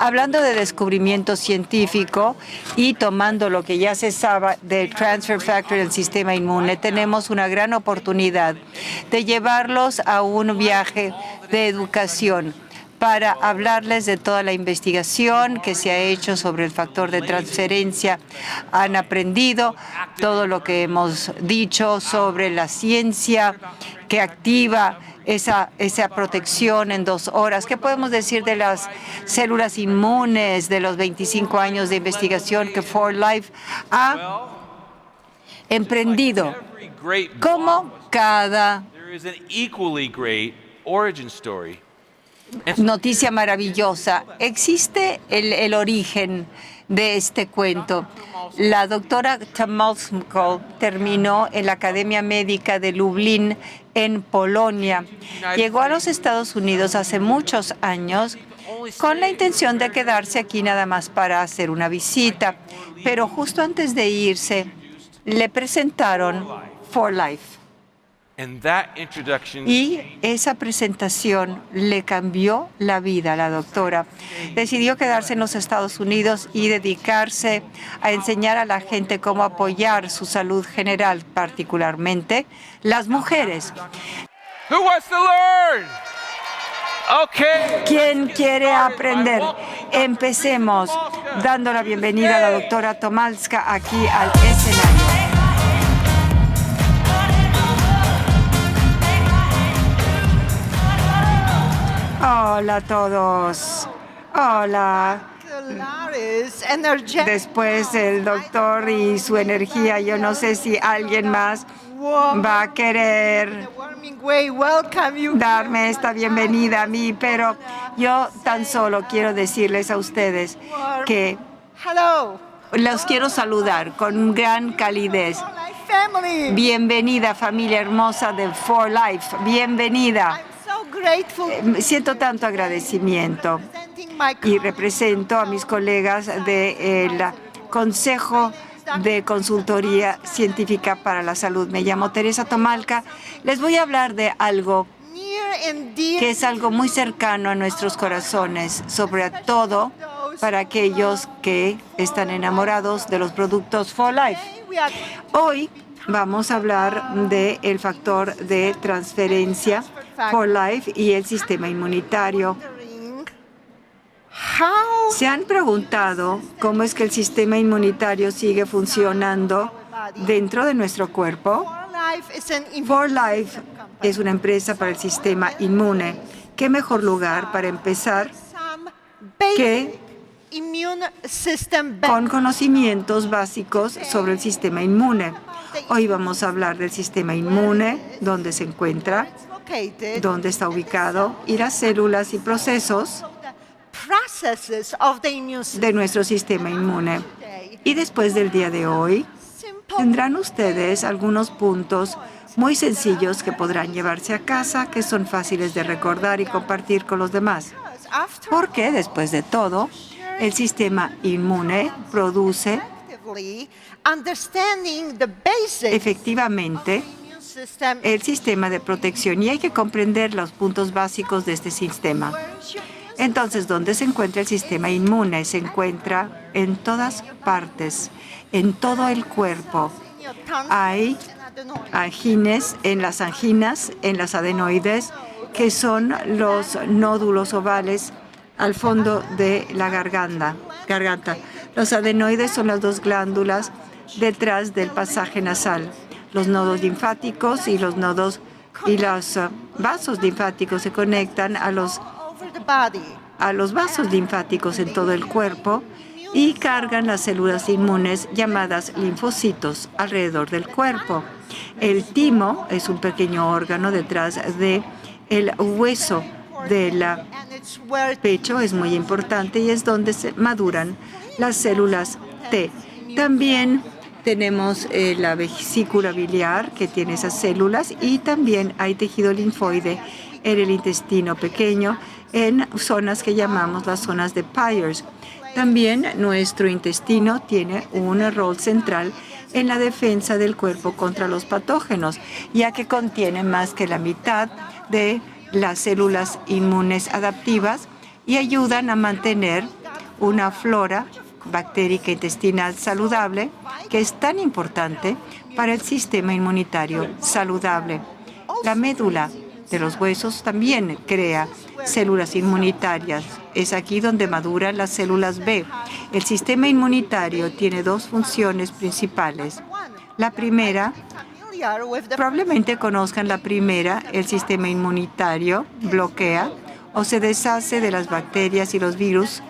Hablando de descubrimiento científico y tomando lo que ya se sabe del transfer factor del sistema inmune, tenemos una gran oportunidad de llevarlos a un viaje de educación para hablarles de toda la investigación que se ha hecho sobre el factor de transferencia. Han aprendido todo lo que hemos dicho sobre la ciencia que activa esa protección en 2 horas. ¿Qué podemos decir de las células inmunes de los 25 años de investigación que 4Life ha emprendido? Como cada noticia maravillosa, existe el origen de este cuento. La doctora Tamalsko terminó en la Academia Médica de Lublin, en Polonia. Llegó a los Estados Unidos hace muchos años con la intención de quedarse aquí nada más para hacer una visita, pero justo antes de irse le presentaron 4Life. Y esa presentación le cambió la vida a la doctora. Decidió quedarse en los Estados Unidos y dedicarse a enseñar a la gente cómo apoyar su salud general, particularmente las mujeres. ¿Quién quiere aprender? Empecemos dando la bienvenida a la doctora Tamalska aquí al escenario. Hola a todos. Hola. Después del doctor y su energía, yo no sé si alguien más va a querer darme esta bienvenida a mí, pero yo tan solo quiero decirles a ustedes que los quiero saludar con gran calidez. Bienvenida, familia hermosa de 4Life. Bienvenida. Siento tanto agradecimiento y represento a mis colegas del Consejo de Consultoría Científica para la Salud. Me llamo Teresa Tomalka. Les voy a hablar de algo que es algo muy cercano a nuestros corazones, sobre todo para aquellos que están enamorados de los productos 4Life. Hoy vamos a hablar del factor de transferencia 4Life y el sistema inmunitario. ¿Se han preguntado cómo es que el sistema inmunitario sigue funcionando dentro de nuestro cuerpo? 4Life es una empresa para el sistema inmune. ¿Qué mejor lugar para empezar que con conocimientos básicos sobre el sistema inmune? Hoy vamos a hablar del sistema inmune, dónde se encuentra, dónde está ubicado y las células y procesos de nuestro sistema inmune. Y después del día de hoy, tendrán ustedes algunos puntos muy sencillos que podrán llevarse a casa, que son fáciles de recordar y compartir con los demás. Porque, después de todo, el sistema inmune produce efectivamente el sistema de protección y hay que comprender los puntos básicos de este sistema. Entonces, ¿dónde se encuentra el sistema inmune? Se encuentra en todas partes, en todo el cuerpo. Hay genes en las anginas, en las adenoides, que son los nódulos ovales al fondo de la garganta. Los adenoides son las 2 glándulas detrás del pasaje nasal. Los nodos linfáticos y los vasos linfáticos se conectan a los vasos linfáticos en todo el cuerpo y cargan las células inmunes llamadas linfocitos alrededor del cuerpo. El timo es un pequeño órgano detrás del hueso del pecho, es muy importante y es donde se maduran las células T. También tenemos la vesícula biliar que tiene esas células y también hay tejido linfoide en el intestino pequeño en zonas que llamamos las zonas de Peyer's. También nuestro intestino tiene un rol central en la defensa del cuerpo contra los patógenos, ya que contiene más que la mitad de las células inmunes adaptivas y ayudan a mantener una flora bactérica intestinal saludable que es tan importante para el sistema inmunitario saludable. La médula de los huesos también crea células inmunitarias. Es aquí donde maduran las células B. El sistema inmunitario tiene dos funciones principales. La primera, probablemente conozcan la primera, el sistema inmunitario bloquea o se deshace de las bacterias y los virus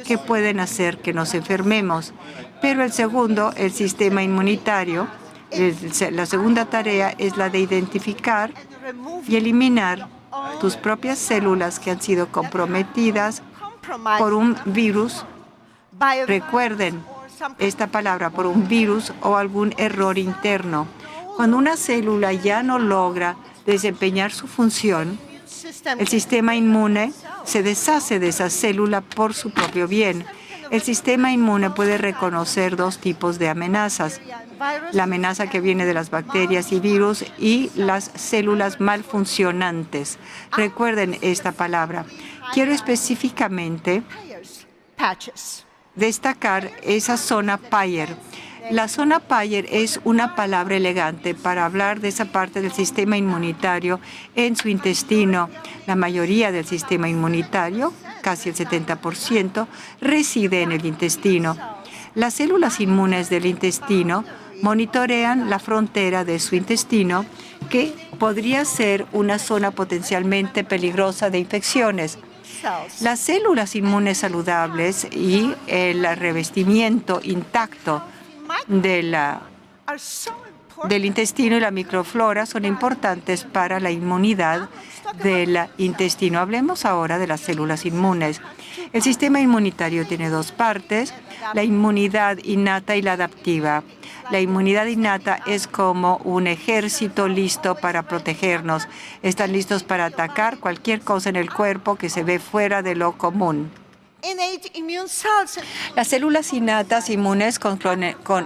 que pueden hacer que nos enfermemos. Pero el segundo, el sistema inmunitario, la segunda tarea es la de identificar y eliminar tus propias células que han sido comprometidas por un virus. Recuerden esta palabra, por un virus o algún error interno. Cuando una célula ya no logra desempeñar su función, el sistema inmune se deshace de esa célula por su propio bien. El sistema inmune puede reconocer dos tipos de amenazas: la amenaza que viene de las bacterias y virus y las células malfuncionantes. Recuerden esta palabra. Quiero específicamente destacar esa zona Peyer. La zona Peyer es una palabra elegante para hablar de esa parte del sistema inmunitario en su intestino. La mayoría del sistema inmunitario, casi el 70%, reside en el intestino. Las células inmunes del intestino monitorean la frontera de su intestino, que podría ser una zona potencialmente peligrosa de infecciones. Las células inmunes saludables y el revestimiento intacto del intestino y la microflora son importantes para la inmunidad del intestino. Hablemos ahora de las células inmunes. El sistema inmunitario tiene dos partes: la inmunidad innata y la adaptiva. La inmunidad innata es como un ejército listo para protegernos. Están listos para atacar cualquier cosa en el cuerpo que se ve fuera de lo común. Las células innatas inmunes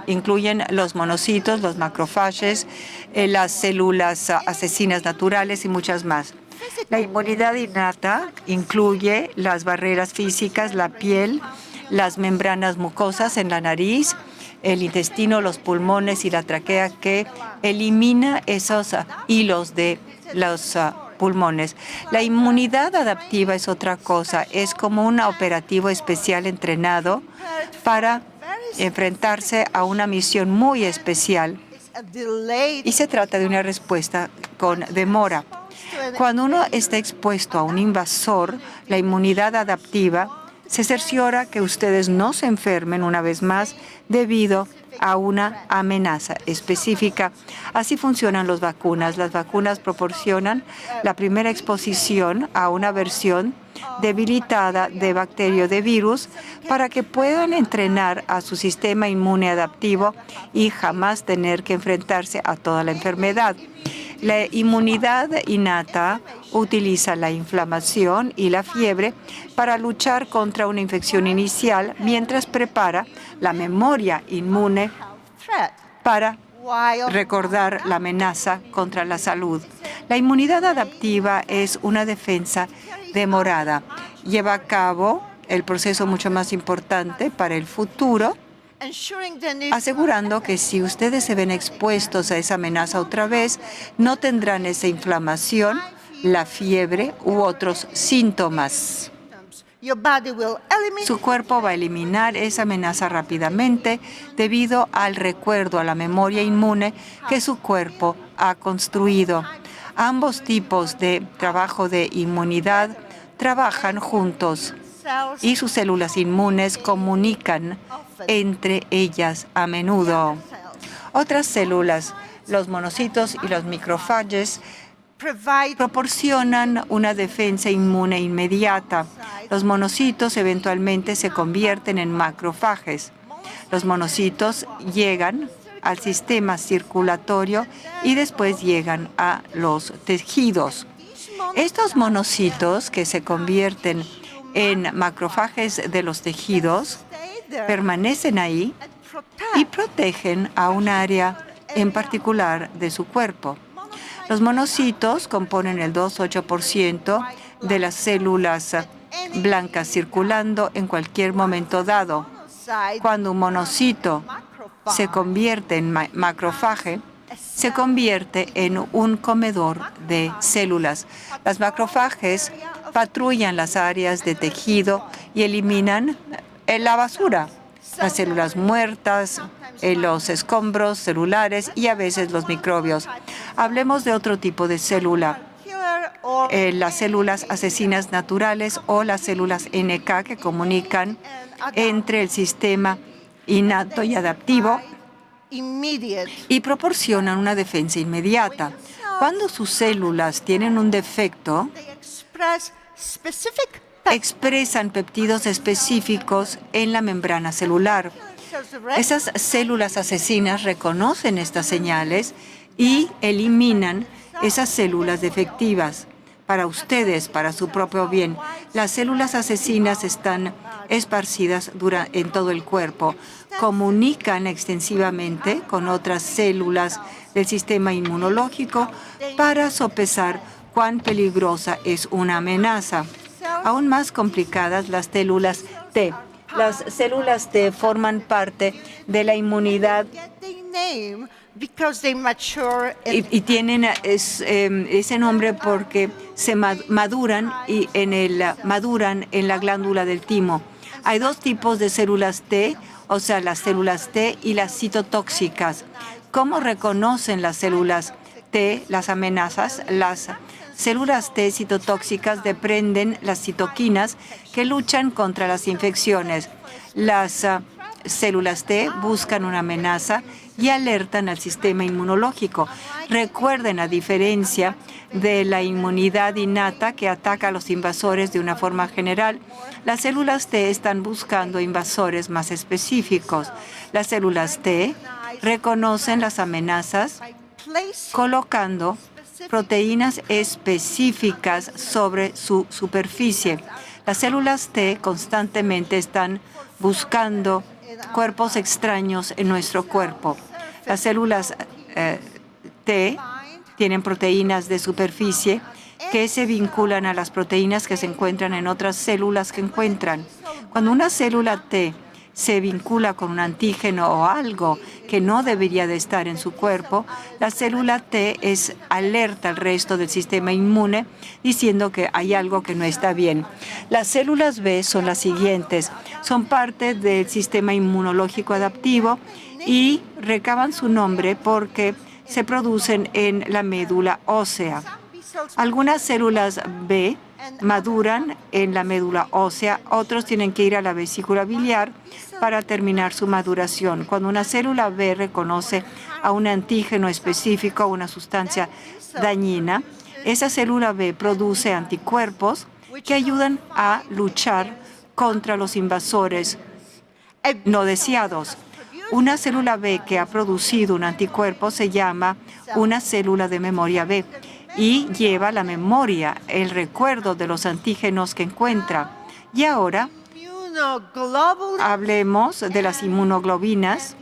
incluyen los monocitos, los macrófagos, las células asesinas naturales y muchas más. La inmunidad innata incluye las barreras físicas, la piel, las membranas mucosas en la nariz, el intestino, los pulmones y la tráquea, que elimina esos hilos de los pulmones. La inmunidad adaptiva es otra cosa. Es como un operativo especial entrenado para enfrentarse a una misión muy especial. Y se trata de una respuesta con demora. Cuando uno está expuesto a un invasor, la inmunidad adaptiva se cerciora que ustedes no se enfermen una vez más debido a una amenaza específica. Así funcionan las vacunas. Las vacunas proporcionan la primera exposición a una versión debilitada de bacteria o de virus para que puedan entrenar a su sistema inmune adaptivo y jamás tener que enfrentarse a toda la enfermedad. La inmunidad innata utiliza la inflamación y la fiebre para luchar contra una infección inicial, mientras prepara la memoria inmune para recordar la amenaza contra la salud. La inmunidad adaptiva es una defensa demorada. Lleva a cabo el proceso mucho más importante para el futuro, asegurando que si ustedes se ven expuestos a esa amenaza otra vez, no tendrán esa inflamación, la fiebre u otros síntomas. Su cuerpo va a eliminar esa amenaza rápidamente debido al recuerdo, a la memoria inmune que su cuerpo ha construido. Ambos tipos de trabajo de inmunidad trabajan juntos y sus células inmunes comunican entre ellas a menudo. Otras células, los monocitos y los macrófagos, proporcionan una defensa inmune inmediata. Los monocitos eventualmente se convierten en macrófagos. Los monocitos llegan al sistema circulatorio y después llegan a los tejidos. Estos monocitos, que se convierten en macrófagos de los tejidos, permanecen ahí y protegen a un área en particular de su cuerpo. Los monocitos componen el 2,8% de las células blancas circulando en cualquier momento dado. Cuando un monocito se convierte en macrófago, se convierte en un comedor de células. Las macrófagos patrullan las áreas de tejido y eliminan la basura, las células muertas, los escombros celulares y a veces los microbios. Hablemos de otro tipo de célula. Las células asesinas naturales o las células NK que comunican entre el sistema innato y adaptivo y proporcionan una defensa inmediata. Cuando sus células tienen un defecto, expresan péptidos específicos en la membrana celular. Esas células asesinas reconocen estas señales y eliminan esas células defectivas. Para ustedes, para su propio bien, las células asesinas están esparcidas en todo el cuerpo. Comunican extensivamente con otras células del sistema inmunológico para sopesar cuán peligrosa es una amenaza. Aún más complicadas las células T. Las células T forman parte de la inmunidad y tienen ese nombre porque se maduran en la glándula del timo. Hay dos tipos de células T, o sea, las células T y las citotóxicas. ¿Cómo reconocen las células T las amenazas? Las células T citotóxicas desprenden las citoquinas que luchan contra las infecciones. Las células T buscan una amenaza y alertan al sistema inmunológico. Recuerden, a diferencia de la inmunidad innata que ataca a los invasores de una forma general, las células T están buscando invasores más específicos. Las células T reconocen las amenazas colocando proteínas específicas sobre su superficie. Las células T constantemente están buscando cuerpos extraños en nuestro cuerpo. Las células T tienen proteínas de superficie que se vinculan a las proteínas que se encuentran en otras células que encuentran. Cuando una célula T se vincula con un antígeno o algo que no debería de estar en su cuerpo, la célula T alerta al resto del sistema inmune diciendo que hay algo que no está bien. Las células B son las siguientes. Son parte del sistema inmunológico adaptivo y recaban su nombre porque se producen en la médula ósea. Algunas células B maduran en la médula ósea, otros tienen que ir a la vesícula biliar para terminar su maduración. Cuando una célula B reconoce a un antígeno específico o una sustancia dañina, esa célula B produce anticuerpos que ayudan a luchar contra los invasores no deseados. Una célula B que ha producido un anticuerpo se llama una célula de memoria B y lleva la memoria, el recuerdo de los antígenos que encuentra. Y ahora hablemos de las inmunoglobulinas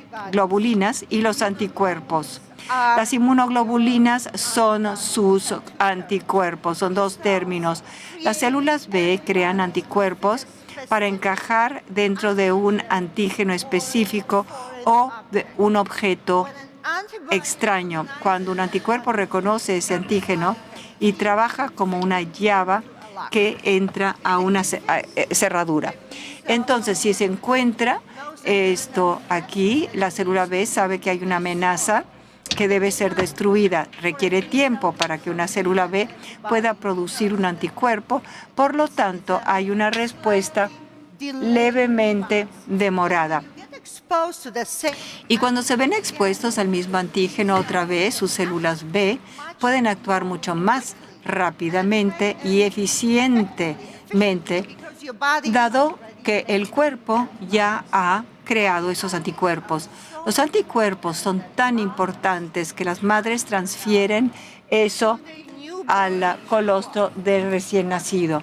y los anticuerpos. Las inmunoglobulinas son sus anticuerpos, son dos términos. Las células B crean anticuerpos para encajar dentro de un antígeno específico o de un objeto extraño. Cuando un anticuerpo reconoce ese antígeno y trabaja como una llave que entra a una cerradura. Entonces, si se encuentra esto aquí, la célula B sabe que hay una amenaza que debe ser destruida. Requiere tiempo para que una célula B pueda producir un anticuerpo. Por lo tanto, hay una respuesta levemente demorada. Y cuando se ven expuestos al mismo antígeno otra vez, sus células B pueden actuar mucho más rápidamente y eficientemente, dado que el cuerpo ya ha creado esos anticuerpos. Los anticuerpos son tan importantes que las madres transfieren eso al colostro del recién nacido.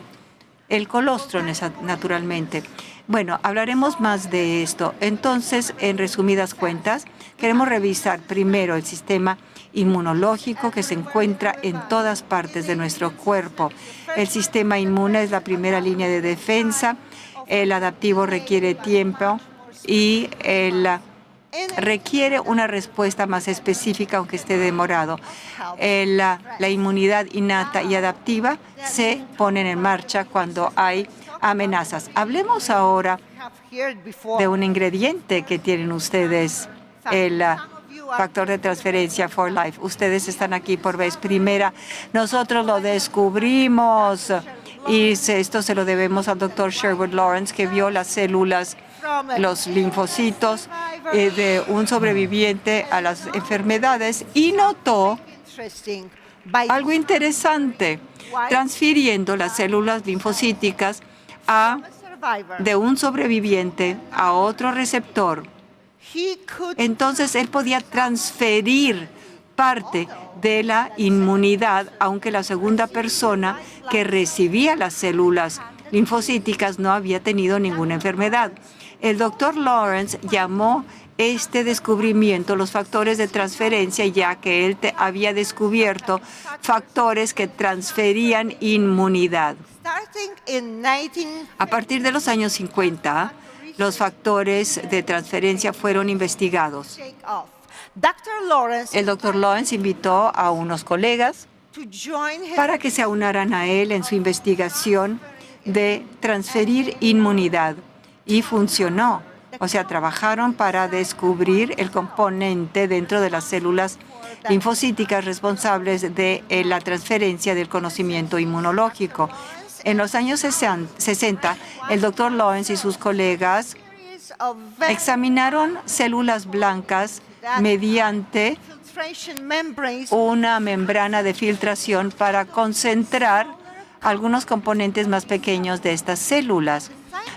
El colostro, naturalmente. Bueno, hablaremos más de esto. Entonces, en resumidas cuentas, queremos revisar primero el sistema inmunológico que se encuentra en todas partes de nuestro cuerpo. El sistema inmune es la primera línea de defensa. El adaptivo requiere tiempo y requiere una respuesta más específica, aunque esté demorado. La inmunidad innata y adaptiva se ponen en marcha cuando hay amenazas. Hablemos ahora de un ingrediente que tienen ustedes, el factor de transferencia for life. Ustedes están aquí por vez primera. Nosotros lo descubrimos y esto se lo debemos al doctor Sherwood Lawrence, que vio las células, los linfocitos de un sobreviviente a las enfermedades y notó algo interesante, transfiriendo las células linfocíticas de un sobreviviente a otro receptor. Entonces él podía transferir parte de la inmunidad, aunque la segunda persona que recibía las células linfocíticas no había tenido ninguna enfermedad. El doctor Lawrence llamó este descubrimiento los factores de transferencia, ya que él había descubierto factores que transferían inmunidad. A partir de los años 50, los factores de transferencia fueron investigados. El doctor Lawrence invitó a unos colegas para que se aunaran a él en su investigación de transferir inmunidad. Y funcionó. O sea, trabajaron para descubrir el componente dentro de las células linfocíticas responsables de la transferencia del conocimiento inmunológico. En los años 60, el doctor Lawrence y sus colegas examinaron células blancas mediante una membrana de filtración para concentrar algunos componentes más pequeños de estas células.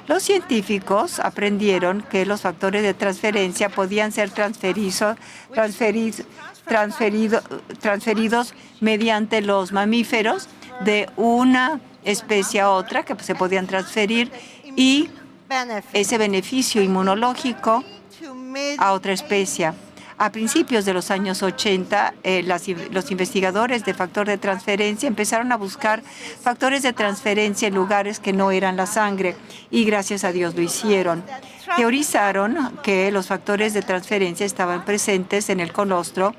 Los científicos aprendieron que los factores de transferencia podían ser transferidos mediante los mamíferos de una especie a otra, que se podían transferir, y ese beneficio inmunológico a otra especie. A principios de los años 80, los investigadores de factor de transferencia empezaron a buscar factores de transferencia en lugares que no eran la sangre, y gracias a Dios lo hicieron. Teorizaron que los factores de transferencia estaban presentes en el colostro,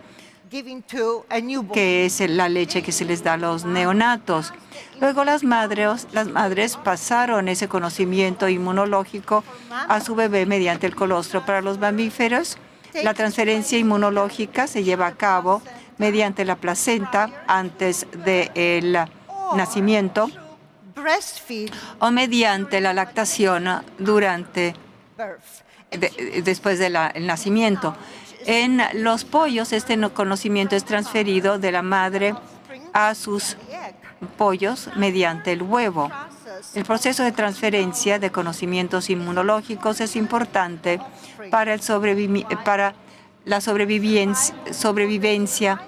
que es la leche que se les da a los neonatos. Luego las madres pasaron ese conocimiento inmunológico a su bebé mediante el colostro. Para los mamíferos, la transferencia inmunológica se lleva a cabo mediante la placenta antes del nacimiento o mediante la lactación después del nacimiento. En los pollos, este conocimiento es transferido de la madre a sus pollos mediante el huevo. El proceso de transferencia de conocimientos inmunológicos es importante para la sobrevivencia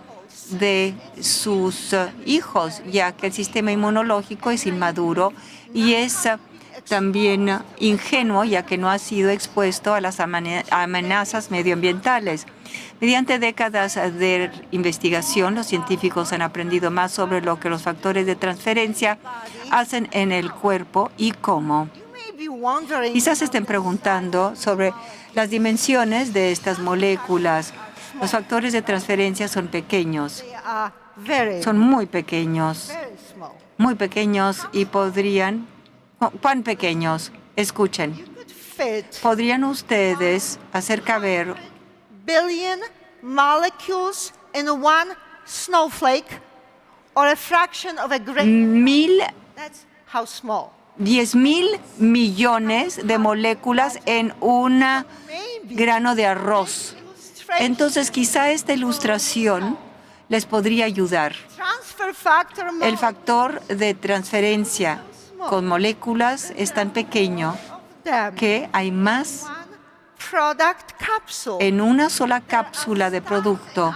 de sus hijos, ya que el sistema inmunológico es inmaduro y es también ingenuo, ya que no ha sido expuesto a las amenazas medioambientales. Mediante décadas de investigación, los científicos han aprendido más sobre lo que los factores de transferencia hacen en el cuerpo y cómo. Quizás estén preguntando sobre las dimensiones de estas moléculas. Los factores de transferencia son pequeños, son muy pequeños y podrían... ¿Cuán pequeños? Escuchen. ¿Podrían ustedes hacer caber billion molecules in one snowflake or a fraction of a grain? That's how small. 10,000 millones de moléculas en un grano de arroz. Entonces, quizá esta ilustración les podría ayudar. El factor de transferencia con moléculas es tan pequeño que hay más en una sola cápsula de producto.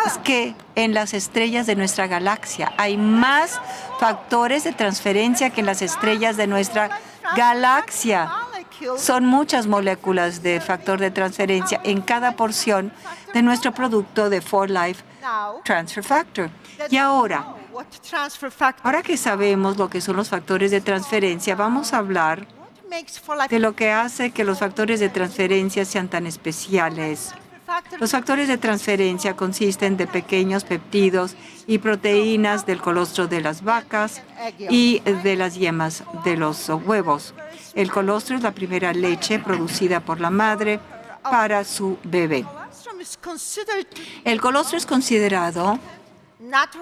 Es que en las estrellas de nuestra galaxia hay más factores de transferencia que en las estrellas de nuestra galaxia. Son muchas moléculas de factor de transferencia en cada porción de nuestro producto de 4Life Transfer Factor. Y ahora que sabemos lo que son los factores de transferencia, vamos a hablar de lo que hace que los factores de transferencia sean tan especiales. Los factores de transferencia consisten de pequeños peptidos y proteínas del colostro de las vacas y de las yemas de los huevos. El colostro es la primera leche producida por la madre para su bebé. El colostro es considerado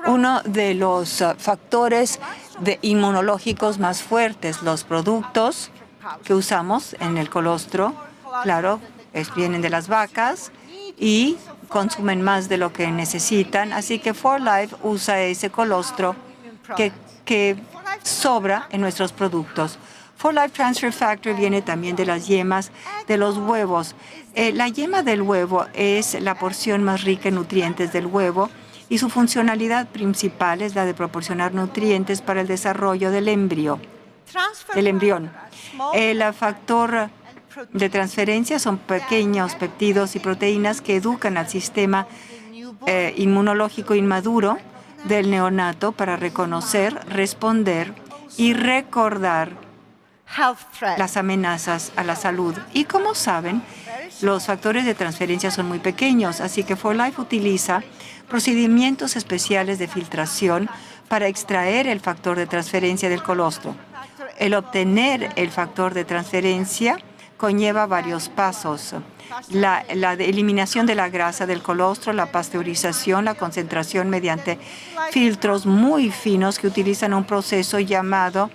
uno de los factores inmunológicos más fuertes. Los productos que usamos en el colostro, claro, vienen de las vacas y consumen más de lo que necesitan. Así que 4Life usa ese colostro que sobra en nuestros productos. 4Life Transfer Factor viene también de las yemas de los huevos. La yema del huevo es la porción más rica en nutrientes del huevo y su funcionalidad principal es la de proporcionar nutrientes para el desarrollo del embrión. El factor de transferencia son pequeños peptidos y proteínas que educan al sistema inmunológico inmaduro del neonato para reconocer, responder y recordar las amenazas a la salud. Y como saben, los factores de transferencia son muy pequeños, así que 4Life utiliza procedimientos especiales de filtración para extraer el factor de transferencia del colostro. El obtener el factor de transferencia conlleva varios pasos. La eliminación de la grasa del colostro, la pasteurización, la concentración mediante filtros muy finos que utilizan un proceso llamado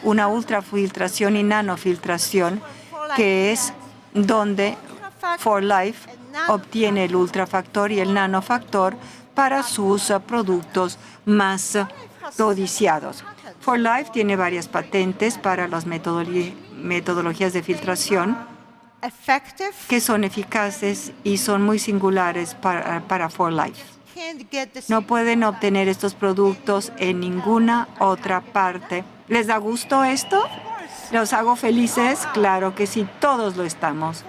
una ultrafiltración y nanofiltración, que es donde 4Life obtiene el ultrafactor y el nanofactor para sus productos más codiciados. 4Life tiene varias patentes para las metodologías de filtración que son eficaces y son muy singulares para 4Life. No pueden obtener estos productos en ninguna otra parte. ¿Les da gusto esto? ¿Los hago felices? Claro que sí, todos lo estamos.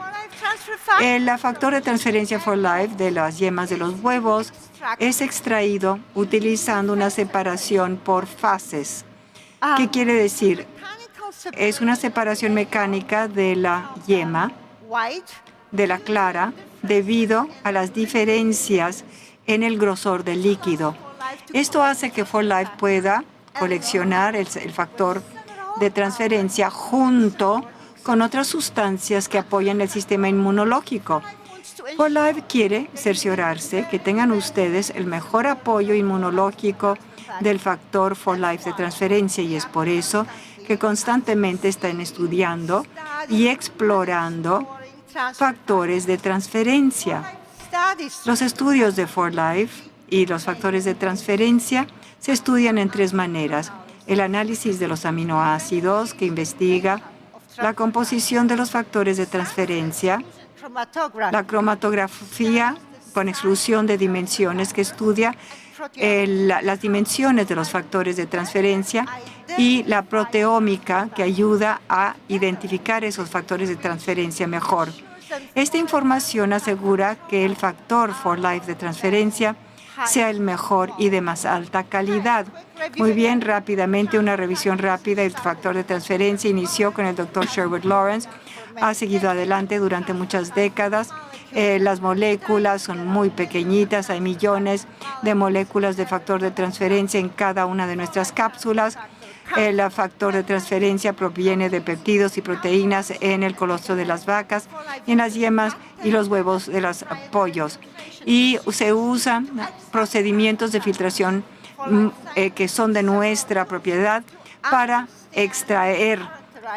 El factor de transferencia 4Life de las yemas de los huevos es extraído utilizando una separación por fases. ¿Qué quiere decir? Es una separación mecánica de la yema, de la clara, debido a las diferencias en el grosor del líquido. Esto hace que 4Life pueda coleccionar el factor de transferencia junto con otras sustancias que apoyan el sistema inmunológico. 4Life quiere cerciorarse que tengan ustedes el mejor apoyo inmunológico del factor 4Life de transferencia, y es por eso que constantemente están estudiando y explorando factores de transferencia. Los estudios de 4Life y los factores de transferencia se estudian en tres maneras: el análisis de los aminoácidos, que investiga la composición de los factores de transferencia; la cromatografía, con exclusión de dimensiones, que estudia las dimensiones de los factores de transferencia; y la proteómica, que ayuda a identificar esos factores de transferencia mejor. Esta información asegura que el factor 4Life de transferencia sea el mejor y de más alta calidad. Muy bien, rápidamente, una revisión rápida. El factor de transferencia inició con el Dr. Sherwood Lawrence. Ha seguido adelante durante muchas décadas. Las moléculas son muy pequeñitas. Hay millones de moléculas de factor de transferencia en cada una de nuestras cápsulas. El factor de transferencia proviene de peptidos y proteínas en el colostro de las vacas, en las yemas y los huevos de los pollos. Y se usan procedimientos de filtración que son de nuestra propiedad para extraer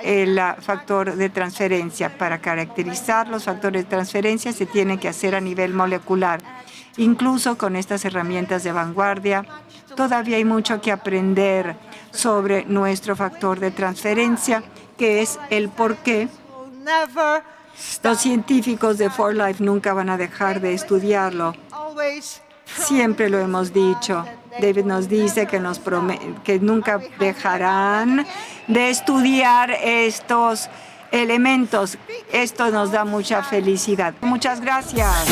el factor de transferencia. Para caracterizar los factores de transferencia se tiene que hacer a nivel molecular. Incluso con estas herramientas de vanguardia, todavía hay mucho que aprender sobre nuestro factor de transferencia, que es el por qué los científicos de 4Life nunca van a dejar de estudiarlo. Siempre lo hemos dicho. David nos dice que nunca dejarán de estudiar elementos. Esto nos da mucha felicidad. Muchas gracias.